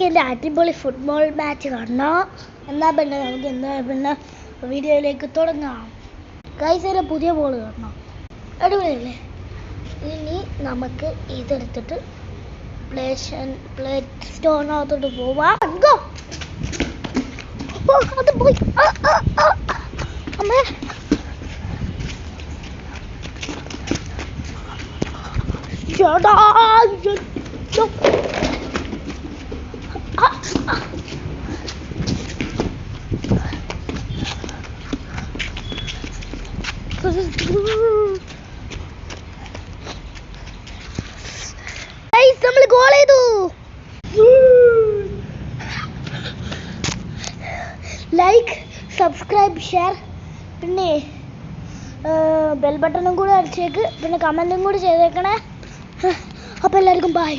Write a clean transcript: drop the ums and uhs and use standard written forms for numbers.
എൻ്റെ അടിപൊളി football match കാണണം. എന്നാൽ പിന്നെ നമുക്ക് വീഡിയോയിലേക്ക് തുടങ്ങാം. ഗൈസ്, പുതിയ ബോൾ കാണണം, അടിപൊളിയല്ലേ? ഇനി നമുക്ക് ഇതെടുത്തിട്ട് പ്ലേ സ്റ്റോറിനകത്തോട്ട് പോവാം. അത് പോയി. അമ്മേ, നമ്മൾ ഗോൾ ചെയ്തു. ലൈക്ക്, സബ്സ്ക്രൈബ്, ഷെയർ, പിന്നെ ബെൽ ബട്ടണും കൂടെ അടിച്ചേക്ക്, പിന്നെ കമൻറ്റും കൂടി ചെയ്തേക്കണേ. അപ്പോൾ എല്ലാവർക്കും ബൈ.